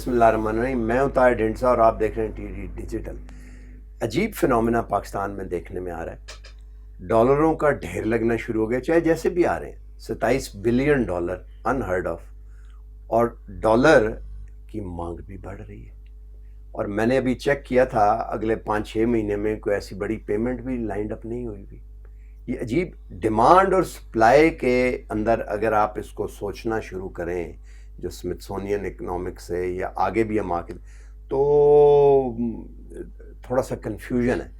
बिस्मिल्लाहिर्रहमानिर्रहीम। मैं हूं ताहिर ढिंडसा और आप देख रहे हैं टीडी डिजिटल। अजीब फिनोमेना पाकिस्तान में देखने में आ रहा है। डॉलरों का ढेर लगना शुरू हो गया, चाहे जैसे भी आ रहे हैं। 27 बिलियन डॉलर, अनहर्ड ऑफ। और डॉलर की मांग भी बढ़ रही है। और मैंने अभी चेक किया था, अगले 5-6 महीने में कोई ऐसी बड़ी पेमेंट भी लाइंड अप नहीं हुई भी। ये अजीब डिमांड और सप्लाई के अंदर अगर आप इसको सोचना शुरू करें, जो स्मिथसोनियन इकोनॉमिक्स है या आगे भी हम आके, तो थोड़ा सा कंफ्यूजन है।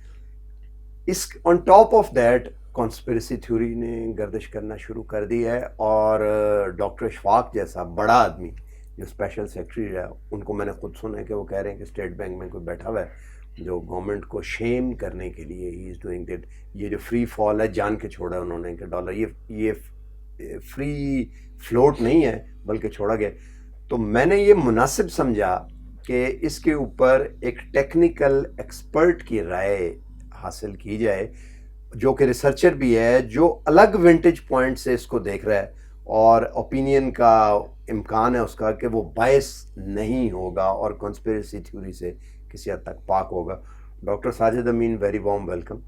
इस on top of that conspiracy theory ने गर्दिश करना शुरू कर दी है। और डॉक्टर इशफाक जैसा बड़ा आदमी जो स्पेशल सेक्रेटरी है, उनको मैंने खुद सुना है कि वो कह रहे हैं कि स्टेट बैंक में कोई बैठा हुआ है जो गवर्नमेंट को शेम करने के लिए ही इज़ डूइंग दैट। ये जो फ्री फॉल है जान के छोड़ा उन्होंने कि डॉलर ये फ्री फ्लोट नहीं है बल्कि छोड़ा गया। तो मैंने ये मुनासिब समझा कि इसके ऊपर एक टेक्निकल एक्सपर्ट की राय हासिल की जाए, जो कि रिसर्चर भी है, जो अलग विंटेज पॉइंट से इसको देख रहा है और ओपिनियन का इम्कान है उसका कि वो बायस नहीं होगा और कॉन्स्पिरेसी थ्योरी से किसी हद तक पाक होगा। डॉक्टर साजिद अमीन, वेरी वार्म वेलकम।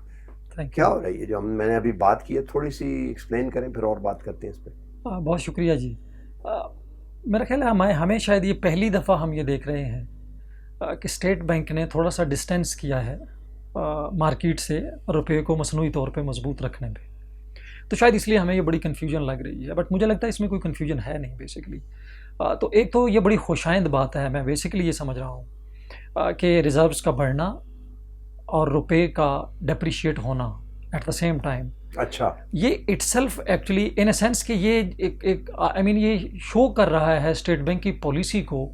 क्या हो रही है जो मैंने अभी बात की है, थोड़ी सी एक्सप्लेन करें, फिर और बात करते हैं इस पर। बहुत शुक्रिया जी। मेरा ख्याल है हमें शायद ये पहली दफ़ा हम ये देख रहे हैं कि स्टेट बैंक ने थोड़ा सा डिस्टेंस किया है मार्केट से रुपये को मसनूई तौर पे मजबूत रखने पे। तो शायद इसलिए हमें ये बड़ी कन्फ्यूजन लग रही है, बट मुझे लगता है इसमें कोई कन्फ्यूजन है नहीं बेसिकली। तो एक तो ये बड़ी खुशाइंद बात है, मैं बेसिकली ये समझ रहा हूँ कि रिजर्व्स का बढ़ना और रुपये का डेप्रिशिएट होना एट द सेम टाइम, अच्छा, ये itself actually in a sense कि ये एक आई मीन ये शो कर रहा है स्टेट बैंक की पॉलिसी को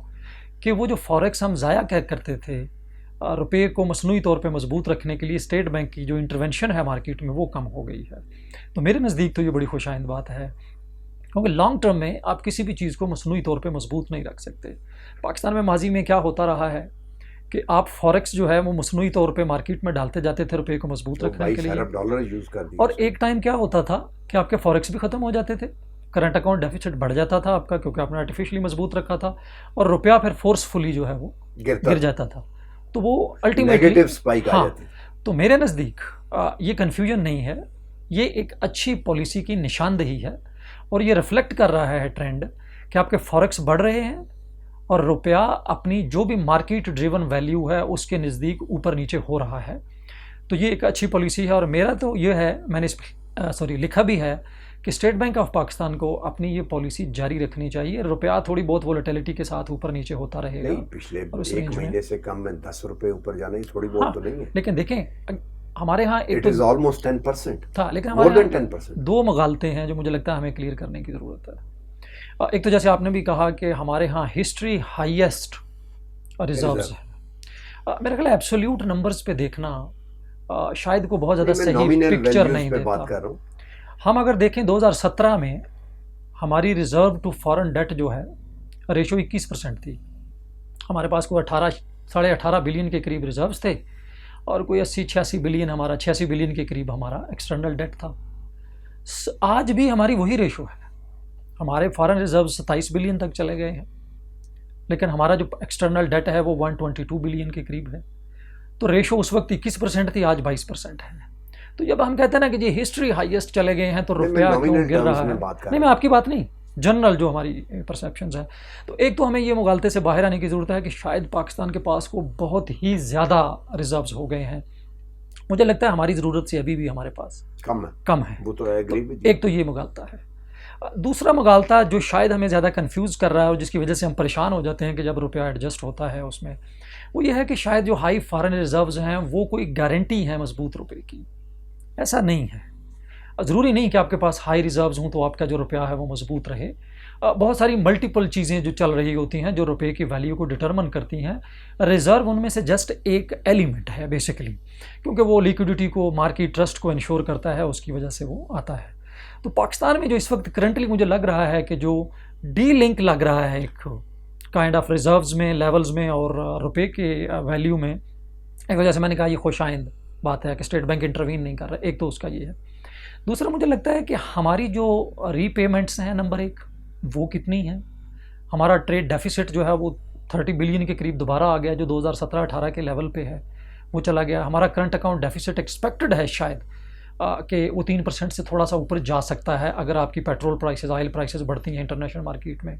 कि वो जो फॉरेक्स हम ज़ाया करते थे रुपये को मसनूई तौर पे मजबूत रखने के लिए, स्टेट बैंक की जो इंटरवेंशन है मार्केट में वो कम हो गई है। तो मेरे नज़दीक तो ये बड़ी खुशाइंद बात है, क्योंकि लॉन्ग टर्म में आप किसी भी चीज़ को मसनूई तौर पे मजबूत नहीं रख सकते। पाकिस्तान में माजी में क्या होता रहा है कि आप फॉरेक्स जो है वो मसनूई तौर पे मार्केट में डालते जाते थे रुपये को मजबूत रखने के लिए, डॉलर यूज़ कर दिए। और एक टाइम क्या होता था कि आपके फॉरेक्स भी ख़त्म हो जाते थे, करंट अकाउंट डेफिसिट बढ़ जाता था आपका, क्योंकि आपने आर्टिफिशियली मजबूत रखा था, और रुपया फिर फोर्सफुली जो है वो गिर जाता था। तो वो अल्टीमेटली स्पाइक आ जाती। तो मेरे नज़दीक ये कन्फ्यूजन नहीं है, ये एक अच्छी पॉलिसी की निशानदेही है, और ये रिफ्लेक्ट कर रहा है ट्रेंड कि आपके फॉरेक्स बढ़ रहे हैं और रुपया अपनी जो भी मार्केट ड्रिवन वैल्यू है उसके नज़दीक ऊपर नीचे हो रहा है। तो ये एक अच्छी पॉलिसी है। और मेरा तो ये है, मैंने इस लिखा भी है कि स्टेट बैंक ऑफ पाकिस्तान को अपनी ये पॉलिसी जारी रखनी चाहिए। रुपया थोड़ी बहुत वोलेटिलिटी के साथ ऊपर नीचे होता रहेगा। नहीं, पिछले एक महीने से कम में 10 रुपये ऊपर जाना ही थोड़ी बहुत तो नहीं है। लेकिन देखें, हमारे यहाँ इट इज ऑलमोस्ट 10% था, लेकिन हमारे 10% दो मगालते हैं जो मुझे लगता है हमें क्लियर करने की ज़रूरत है। एक तो जैसे आपने भी कहा कि हमारे यहाँ हिस्ट्री हाईएस्ट रिजर्व्स है। मेरा ख्याल है एब्सोल्यूट नंबर्स पे देखना शायद को बहुत ज़्यादा सही पिक्चर नहीं देता। बात कर रहा हूँ। हम अगर देखें 2017 में हमारी रिजर्व टू फॉरेन डेट जो है रेशो 21% थी। हमारे पास कोई 18 बिलियन के करीब रिजर्व्स थे, और कोई 86 बिलियन हमारा 86 बिलियन के करीब हमारा एक्सटर्नल डेट था। आज भी हमारी वही रेशो है। हमारे फॉरेन रिजर्व 27 बिलियन तक चले गए हैं, लेकिन हमारा जो एक्सटर्नल डेट है वो 122 बिलियन के करीब है। तो रेशो उस वक्त 21% थी, आज 22% है। तो जब हम कहते हैं ना कि ये हिस्ट्री हाईएस्ट चले गए हैं तो रुपया क्यों गिर रहा है, नहीं मैं आपकी बात नहीं, जनरल जो हमारी परसेप्शंस हैं। तो एक तो हमें ये मुगालते से बाहर आने की ज़रूरत है कि शायद पाकिस्तान के पास को बहुत ही ज़्यादा रिजर्व्स हो गए हैं। मुझे लगता है हमारी ज़रूरत से अभी भी हमारे पास कम है। वो तो एक तो ये मुगालता है। दूसरा मुगालता जो शायद हमें ज़्यादा कंफ्यूज कर रहा है और जिसकी वजह से हम परेशान हो जाते हैं कि जब रुपया एडजस्ट होता है उसमें, वो ये है कि शायद जो हाई फॉरेन रिजर्व्स हैं वो कोई गारंटी है मजबूत रुपये की। ऐसा नहीं है। ज़रूरी नहीं कि आपके पास हाई रिजर्व्स हों तो आपका जो रुपया है वो मजबूत रहे। बहुत सारी मल्टीपल चीज़ें जो चल रही होती हैं जो रुपये की वैल्यू को डिटरमिन करती हैं। रिज़र्व उनमें से जस्ट एक एलिमेंट है बेसिकली, क्योंकि वो लिक्विडिटी को, मार्केट ट्रस्ट को इंश्योर करता है, उसकी वजह से वो आता है। तो पाकिस्तान में जो इस वक्त करंटली मुझे लग रहा है कि जो डी लिंक लग रहा है एक काइंड ऑफ रिजर्व्स में, लेवल्स में और रुपये के वैल्यू में, एक वजह से मैंने कहा ये खुशाइंद बात है कि स्टेट बैंक इंटरवीन नहीं कर रहा। एक तो उसका ये है। दूसरा मुझे लगता है कि हमारी जो रीपेमेंट्स हैं नंबर एक, वो कितनी हैं। हमारा ट्रेड डेफिसिट जो है वो 30 बिलियन के करीब दोबारा आ गया, जो 2017-18 के लेवल पे है वो चला गया। हमारा करंट अकाउंट डेफिसिट एक्सपेक्टेड है शायद कि वो 3% से थोड़ा सा ऊपर जा सकता है अगर आपकी पेट्रोल प्राइसेस, ऑयल प्राइसेस बढ़ती हैं इंटरनेशनल मार्केट में।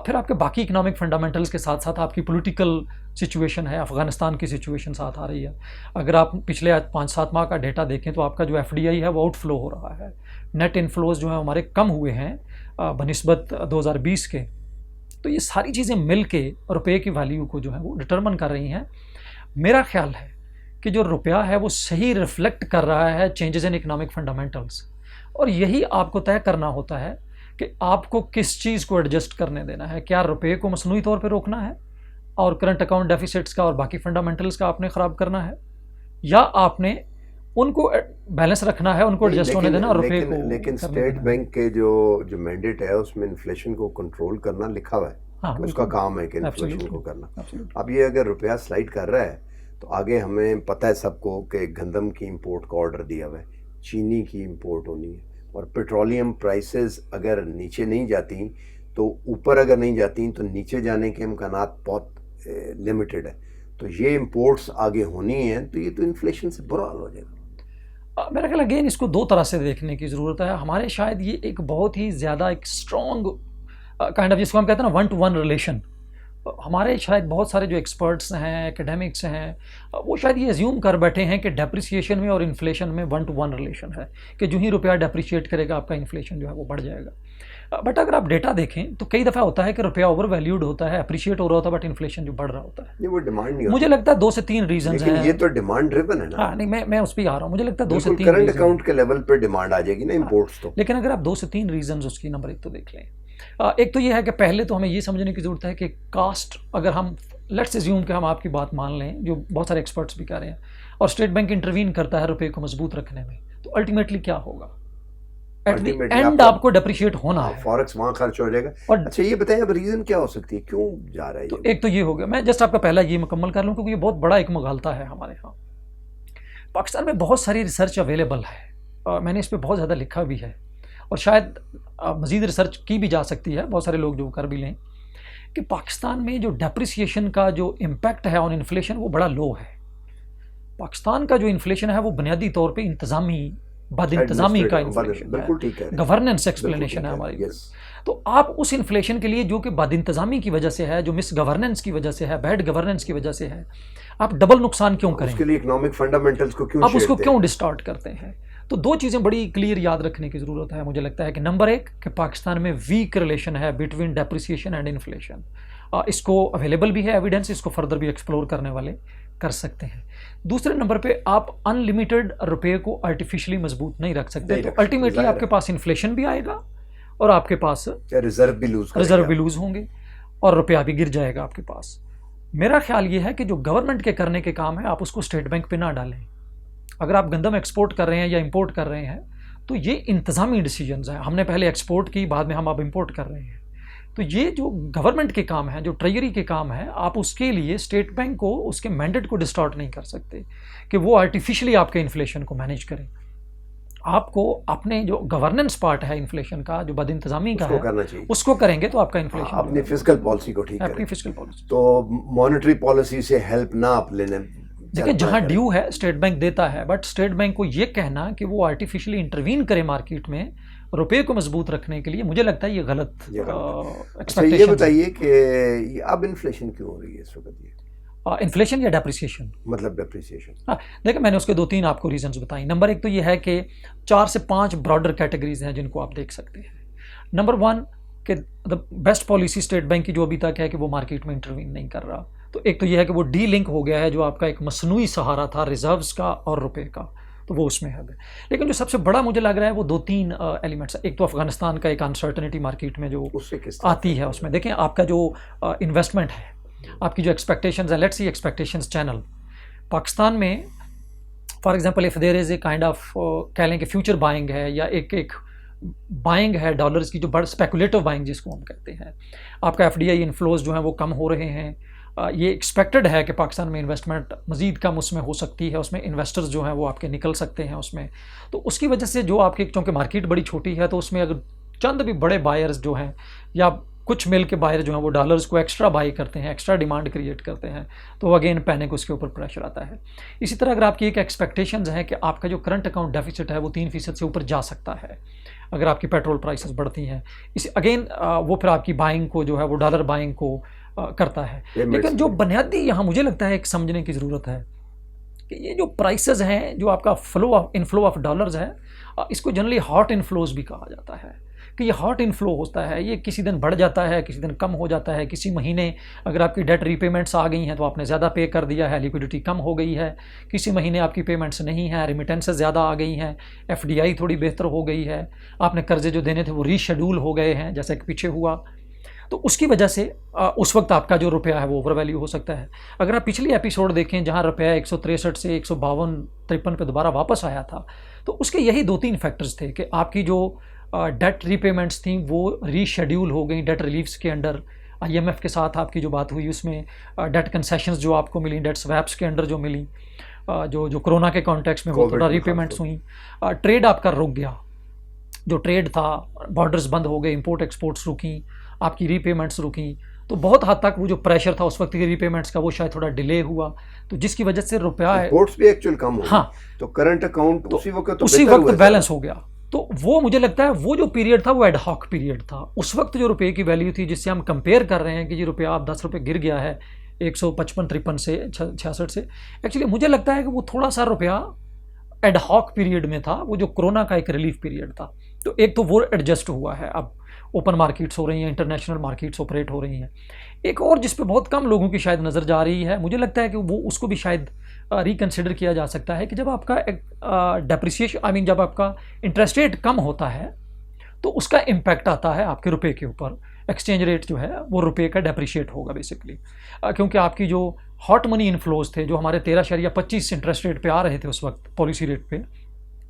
फिर आपके बाकी इकोनॉमिक फंडामेंटल्स के साथ साथ आपकी पॉलिटिकल सिचुएशन है, अफगानिस्तान की सिचुएशन साथ आ रही है। अगर आप पिछले 5-7 माह का डेटा देखें तो आपका जो FDI है वो आउटफ्लो हो रहा है, नेट इनफ्लोज जो है हमारे कम हुए हैं बनिस्बत 2020 के। तो ये सारी चीज़ें मिल के रुपये की वैल्यू को जो है वो डिटरमिन कर रही हैं। मेरा ख्याल है कि जो रुपया है वो सही रिफ्लेक्ट कर रहा है चेंजेस इन इकोनॉमिक फंडामेंटल्स, और यही आपको तय करना होता है कि आपको किस चीज़ को एडजस्ट करने देना है। क्या रुपये को मसनूई तौर पे रोकना है और करंट अकाउंट डेफिसिट्स का और बाकी फंडामेंटल्स का आपने ख़राब करना है, या आपने उनको बैलेंस रखना है, उनको एडजस्ट होने देना और रुपये को। लेकिन स्टेट बैंक के जो मैंडेट है उसमें इन्फ्लेशन को कंट्रोल करना लिखा हुआ है। हाँ, उसका काम है कि इन्फ्लेशन को करना। अब ये अगर रुपया स्लाइड कर रहा है तो आगे हमें पता है सबको कि गंदम की इंपोर्ट का ऑर्डर दिया हुआ है, चीनी की इंपोर्ट होनी है, और पेट्रोलियम प्राइसेस अगर नीचे नहीं जाती तो ऊपर अगर नहीं जाती तो नीचे जाने के इम्कानात बहुत लिमिटेड है। तो ये इंपोर्ट्स आगे होनी है तो ये तो इन्फ्लेशन से बुरा हाल हो जाएगा। मेरा ख्याल अगेन इसको दो तरह से देखने की ज़रूरत है। हमारे शायद ये एक बहुत ही ज़्यादा एक स्ट्रॉन्ग काइंड ऑफ, जिसको हम कहते हैं ना 1-to-1 रिलेशन, हमारे शायद बहुत सारे जो एक्सपर्ट्स हैं, एकेडमिक्स हैं, वो शायद ये अज्यूम कर बैठे हैं कि डेप्रिसिएशन में और इन्फ्लेशन में 1-to-1 रिलेशन है, कि जो ही रुपया डेप्रिशिएट करेगा आपका इन्फ्लेशन जो है वो बढ़ जाएगा। बट अगर आप डेटा देखें तो कई दफ़ा होता है कि रुपया ओवर वैल्यूड होता है, अप्रिशिएट हो रहा होता है, बट इन्फ्लेशन जो बढ़ रहा होता है। ये वो डिमांड नहीं मुझे लगता है 2 से 3 रीजन हैं। ये तो डिमांड ड्रिवन है ना। हाँ, नहीं, मैं उस पर आ रहा हूँ। मुझे लगता है 2 से 3 करंट अकाउंट के लेवल पे डिमांड आ जाएगी ना इंपोर्ट्स तो। लेकिन अगर आप 2 से 3 रीजन उसकी, नंबर 1 तो देख लें। एक तो ये है कि पहले तो हमें ये समझने की ज़रूरत है कि कास्ट, अगर हम लेट्स अज्यूम कि हम आपकी बात मान लें, जो बहुत सारे एक्सपर्ट्स भी कह रहे हैं, और स्टेट बैंक इंटरवीन करता है रुपये को मजबूत रखने में, तो अल्टीमेटली क्या होगा? एट द एंड आपको डेप्रिशिएट होना है, फॉरेक्स वहाँ खर्च हो जाएगा। और अच्छा ये बताएं अब रीज़न क्या हो सकती है, क्यों जा रहा है? तो एक तो ये हो गया। मैं जस्ट आपका पहला ये मुकम्मल कर लूँ क्योंकि ये बहुत बड़ा एक मुगालता है हमारे यहाँ। पाकिस्तान में बहुत सारी रिसर्च अवेलेबल है, मैंने इस पर बहुत ज़्यादा लिखा भी है, और शायद मज़ीद रिसर्च की भी जा सकती है, बहुत सारे लोग जो कर भी लें, कि पाकिस्तान में जो डेप्रिसिएशन का जो इम्पैक्ट है ऑन इन्फ्लेशन वो बड़ा लो है। पाकिस्तान का जो इन्फ्लेशन है वो बुनियादी तौर पे इंतज़ामी बद इंतज़ामी का इन्फ्लेशन है, गवर्नेंस एक्सप्लेनेशन है हमारी। तो आप उस इन्फ्लेशन के लिए जो कि बद इंतज़ामी की वजह से है, जो मिस गवर्नेंस की वजह से है, बैड गवर्नेंस की वजह से है, आप डबल नुकसान क्यों करें? उसके लिए इकोनॉमिक फंडामेंटल्स को क्यों आप उसको क्यों डिस्टॉर्ट करते हैं? तो 2 चीज़ें बड़ी क्लियर याद रखने की ज़रूरत है मुझे लगता है कि नंबर 1 कि पाकिस्तान में वीक रिलेशन है बिटवीन डेप्रिसिएशन एंड इन्फ्लेशन। इसको अवेलेबल भी है एविडेंस, इसको फर्दर भी एक्सप्लोर करने वाले कर सकते हैं। दूसरे नंबर पे आप अनलिमिटेड रुपये को आर्टिफिशियली मजबूत नहीं रख सकते, तो अल्टीमेटली आपके पास इन्फ्लेशन भी आएगा और आपके पास रिजर्व भी लूज होंगे और रुपया भी गिर जाएगा आपके पास। मेरा ख्याल ये है कि जो गवर्नमेंट के करने के काम है आप उसको स्टेट बैंक पे ना डालें। अगर आप गंदम एक्सपोर्ट कर रहे हैं या इंपोर्ट कर रहे हैं तो ये इंतज़ामी डिसीजंस हैं। हमने पहले एक्सपोर्ट की, बाद में हम अब इंपोर्ट कर रहे हैं, तो ये जो गवर्नमेंट के काम है, जो ट्रेजरी के काम है, आप उसके लिए स्टेट बैंक को उसके मैंडेट को डिस्टॉर्ट नहीं कर सकते कि वो आर्टिफिशियली आपके इन्फ्लेशन को मैनेज करें। आपको अपने जो गवर्नेंस पार्ट है इन्फ्लेशन का, जो बद इंतज़ामी का है, उसको करेंगे तो आपका इन्फ्लेशन, अपनी फिस्कल पॉलिसी को ठीक करें, फिस्कल पॉलिसी। तो मॉनेटरी पॉलिसी से हेल्प ना आप लेने। देखिए जहाँ ड्यू है स्टेट बैंक देता है, बट स्टेट बैंक को ये कहना कि वो आर्टिफिशियली इंटरवीन करे मार्केट में रुपये को मजबूत रखने के लिए, मुझे लगता है ये गलत एक्सपेक्टेशन। ये बताइए कि अब इन्फ्लेशन क्यों हो रही है इस वक्त? इन्फ्लेशन या डेप्रिसिएशन? मतलब डेप्रिसिएशन। हाँ, देखिए मैंने उसके 2-3 आपको रीजंस बताई। नंबर 1 तो ये है कि 4 से 5 ब्रॉडर कैटेगरीज हैं जिनको आप देख सकते हैं। नंबर 1 कि the best policy state bank की जो अभी तक है कि वो मार्केट में इंटरवीन नहीं कर रहा। तो एक तो ये है कि वो डी लिंक हो गया है, जो आपका एक मसनूई सहारा था रिजर्व्स का और रुपए का, तो वो उसमें है। लेकिन जो सबसे बड़ा मुझे लग रहा है वो 2-3 एलिमेंट्स है। एक तो अफगानिस्तान का एक अनसर्टनिटी मार्केट में जो आती है, उसमें देखें आपका जो इन्वेस्टमेंट है, आपकी जो एक्सपेक्टेशंस है, let's see expectations channel Pakistan में, for example if there is a kind of कह लें कि फ्यूचर बाइंग है या एक बाइंग है डॉलर्स की, जो बड़ा स्पेकुलेटिव बाइंग जिसको हम कहते हैं, आपका FDI इनफ्लोज जो हैं वो कम हो रहे हैं। ये एक्सपेक्टेड है कि पाकिस्तान में इन्वेस्टमेंट मज़ीद कम उसमें हो सकती है, उसमें इन्वेस्टर्स जो हैं वो आपके निकल सकते हैं उसमें। तो उसकी वजह से जो आपकी, क्योंकि मार्केट बड़ी छोटी है, तो उसमें अगर चंद भी बड़े बायर्स जो हैं या कुछ मिल के बाहर जो है वो डॉलर्स को एक्स्ट्रा बाई करते हैं, एक्स्ट्रा डिमांड क्रिएट करते हैं, तो अगेन पैनिक उसके ऊपर प्रेशर आता है। इसी तरह अगर आपकी एक एक्सपेक्टेशंस है कि आपका जो करंट अकाउंट डेफिसिट है वो 3% से ऊपर जा सकता है अगर आपकी पेट्रोल प्राइसेस बढ़ती हैं, इस अगेन वो फिर आपकी बाइंग को जो है वो डॉलर बाइंग को करता है। लेकिन जो बुनियादी यहाँ मुझे लगता है एक समझने की ज़रूरत है कि ये जो प्राइसेस हैं, जो आपका इनफ्लो ऑफ डॉलर्स है, इसको जनरली हॉट इनफ्लोज भी कहा जाता है कि ये हॉट इनफ्लो होता है, ये किसी दिन बढ़ जाता है, किसी दिन कम हो जाता है। किसी महीने अगर आपकी डेट रीपेमेंट्स आ गई हैं तो आपने ज़्यादा पे कर दिया है, लिक्विडिटी कम हो गई है। किसी महीने आपकी पेमेंट्स नहीं हैं, रिमिटेंसेस ज़्यादा आ गई हैं, एफडीआई थोड़ी बेहतर हो गई है, आपने कर्जे जो देने थे वो रीशेड्यूल हो गए हैं जैसे कि पीछे हुआ, तो उसकी वजह से उस वक्त आपका जो रुपया है वो ओवर वैल्यू हो सकता है। अगर आप पिछली एपिसोड देखें जहाँ रुपया 163 से 152-53 पे दोबारा वापस आया था, तो उसके यही 2-3 फैक्टर्स थे कि आपकी जो डेट रीपेमेंट्स थी वो रीशेड्यूल हो गई डेट रिलीफ्स के अंडर। आईएमएफ के साथ आपकी जो बात हुई उसमें डेट कंसेशंस जो आपको मिली, डेट स्वैप्स के अंडर जो मिली, जो कोरोना के कॉन्टेक्स्ट में वो थोड़ा रीपेमेंट्स हुई, ट्रेड आपका रुक गया, जो ट्रेड था, बॉर्डर्स बंद हो गए, इंपोर्ट एक्सपोर्ट्स रुकी, आपकी रीपेमेंट्स रुकी, तो बहुत हद तक वो जो प्रेशर था उस वक्त की रीपेमेंट्स का वो शायद थोड़ा डिले हुआ, तो जिसकी वजह से रुपया इंपोर्ट्स भी एक्चुअल कम हो, हाँ, तो करंट अकाउंट तो उसी वक्त बैलेंस हो गया। तो वो मुझे लगता है वो जो पीरियड था वो एडहॉक पीरियड था। उस वक्त जो रुपये की वैल्यू थी जिससे हम कंपेयर कर रहे हैं कि जी रुपया आप 10 रुपये गिर गया है 155-53 से 66 से, एक्चुअली मुझे लगता है कि वो थोड़ा सा रुपया एडहॉक पीरियड में था, वो जो कोरोना का एक रिलीफ पीरियड था। तो एक तो वो एडजस्ट हुआ है, अब ओपन मार्केट्स हो रही हैं, इंटरनेशनल मार्केट्स ऑपरेट हो रही हैं। एक और जिस पे बहुत कम लोगों की शायद नज़र जा रही है, मुझे लगता है कि वो उसको भी शायद रिकन्सिडर किया जा सकता है कि जब आपका डेप्रिसिएशन जब आपका इंटरेस्ट रेट कम होता है तो उसका इम्पैक्ट आता है आपके रुपए के ऊपर। एक्सचेंज रेट जो है वो रुपए का डेप्रिशिएट होगा बेसिकली, क्योंकि आपकी जो हॉट मनी इनफ्लोज थे जो हमारे 13.25 इंटरेस्ट रेट पे आ रहे थे उस वक्त पॉलिसी रेट पे,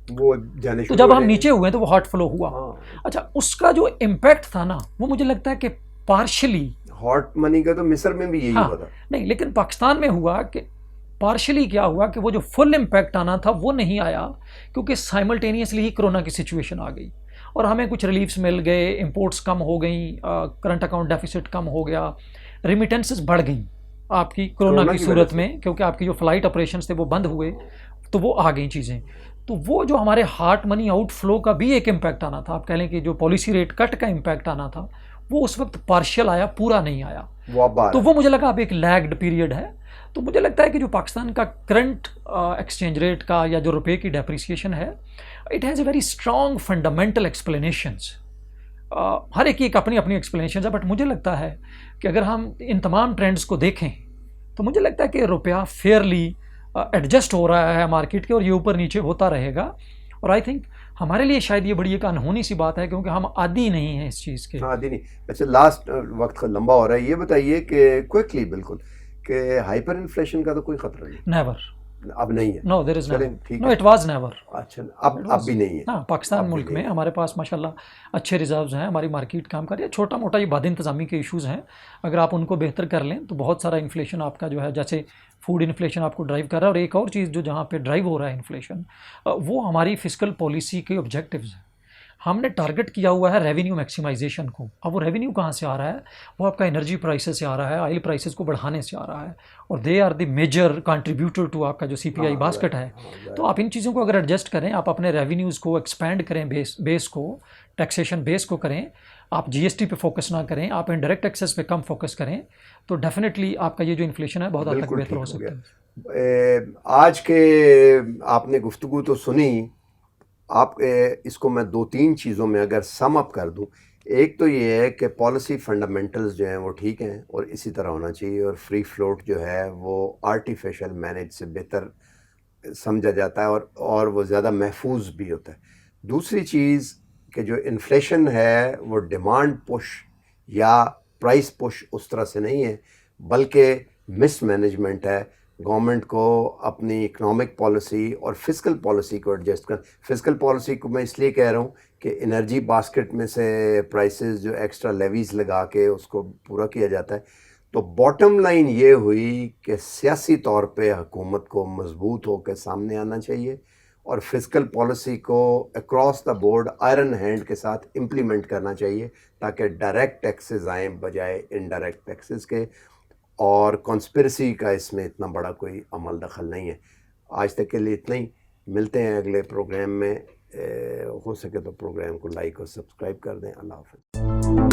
वो जाने तो जब हम नीचे हुए तो वो हॉट फ्लो हुआ। हाँ। अच्छा, उसका जो इम्पैक्ट था ना वो मुझे लगता है कि पार्शली हॉट मनी का तो मिस्र में भी यही हुआ था। नहीं, लेकिन पाकिस्तान में हुआ कि पार्शली क्या हुआ कि वो जो फुल इम्पैक्ट आना था वो नहीं आया, क्योंकि साइमल्टेनियसली ही कोरोना की सिचुएशन आ गई और हमें कुछ रिलीफ्स मिल गए, इंपोर्ट्स कम हो गई, करंट अकाउंट डेफिसिट कम हो गया, रिमिटेंसेस बढ़ गई आपकी कोरोना की सूरत में, क्योंकि आपकी जो फ्लाइट ऑपरेशंस थे वो बंद हुए, तो वो आ गई चीज़ें। तो वो जो हमारे हार्ट मनी आउटफ्लो का भी एक इम्पैक्ट आना था, आप कह लें कि जो पॉलिसी रेट कट का इम्पैक्ट आना था वो उस वक्त पार्शियल आया, पूरा नहीं आया। तो वो मुझे लगा अब एक लैग्ड पीरियड है। तो मुझे लगता है कि जो पाकिस्तान का करंट एक्सचेंज रेट का या जो रुपए की डेप्रिसिएशन है, it has a very strong fundamental explanations. हर एक की एक अपनी अपनी एक्सप्लेनेशन है, बट मुझे लगता है कि अगर हम इन तमाम ट्रेंड्स को देखें तो मुझे लगता है कि रुपया फेयरली एडजस्ट हो रहा है मार्केट के और ये ऊपर नीचे होता रहेगा। और आई थिंक हमारे लिए शायद ये बड़ी एक अनहोनी सी बात है, क्योंकि हम आदी नहीं हैं इस चीज़ के। आदी नहीं। अच्छा, लास्ट वक्त लंबा हो रहा है, ये बताइए कि क्विकली बिल्कुल कि हाइपर इन्फ्लेशन का तो कोई खतरा नहीं? नेवर, अब नहीं है। नो, देयर इज नेवर, ठीक नो, है। It was never. अच्छा, अब भी नहीं है। हाँ, पाकिस्तान मुल्क में हमारे पास माशाल्लाह अच्छे रिजर्व्स हैं, हमारी मार्केट काम कर रही है। छोटा मोटा ये बाद इंतज़ामी के इश्यूज़ हैं, अगर आप उनको बेहतर कर लें तो बहुत सारा इन्फ्लेशन आपका जो है, जैसे फूड इन्फ्लेशन आपको ड्राइव कर रहा है, और एक और चीज़ जो जहाँ पे ड्राइव हो रहा है इन्फ्लेशन, वो हमारी फिस्कल पॉलिसी के ऑब्जेक्टिव्स हैं। हमने टारगेट किया हुआ है रेवेन्यू मैक्सिमाइजेशन को। अब वो रेवेन्यू कहाँ से आ रहा है? वो आपका एनर्जी प्राइसेस से आ रहा है, ऑयल प्राइसेस को बढ़ाने से आ रहा है, और they are the major contributor to आपका जो सीपीआई बास्केट है। तो आप इन चीज़ों को अगर एडजस्ट करें, आप अपने रेवेन्यूज़ को एक्सपैंड करें, बेस को, टैक्सेशन बेस को करें, आप जीएसटी पे फोकस ना करें, आप इनडायरेक्ट टैक्सेस पे कम फोकस करें, तो डेफिनेटली आपका ये जो इन्फ्लेशन है बहुत हद तक बेहतर हो सकता है। आज के आपने गुफ्तगू तो सुनी, आप इसको मैं 2-3 चीज़ों में अगर सम अप कर दूं, एक तो ये है कि पॉलिसी फंडामेंटल्स जो हैं वो ठीक हैं और इसी तरह होना चाहिए, और फ्री फ्लोट जो है वो आर्टिफिशियल मैनेज से बेहतर समझा जाता है और वो ज़्यादा महफूज भी होता है। दूसरी चीज़ कि जो इन्फ्लेशन है वो डिमांड पुश या प्राइस पुश उस तरह से नहीं है, बल्कि मिसमैनेजमेंट है। गवर्नमेंट को अपनी इकोनॉमिक पॉलिसी और फिस्कल पॉलिसी को एडजस्ट कर, फिस्कल पॉलिसी को मैं इसलिए कह रहा हूँ कि एनर्जी बास्केट में से प्राइसेस जो एक्स्ट्रा लेवीज लगा के उसको पूरा किया जाता है। तो बॉटम लाइन ये हुई कि सियासी तौर पे हुकूमत को मजबूत होकर सामने आना चाहिए और फिजिकल पॉलिसी को across the board iron hand के साथ इम्प्लीमेंट करना चाहिए ताकि डायरेक्ट टैक्सेस आएँ बजाय इनडायरेक्ट टैक्सेस के। और कॉन्स्पिरेसी का इसमें इतना बड़ा कोई अमल दखल नहीं है। आज तक के लिए इतना ही, मिलते हैं अगले प्रोग्राम में। हो सके तो प्रोग्राम को लाइक और सब्सक्राइब कर दें। अल्लाह हाफ़िज़।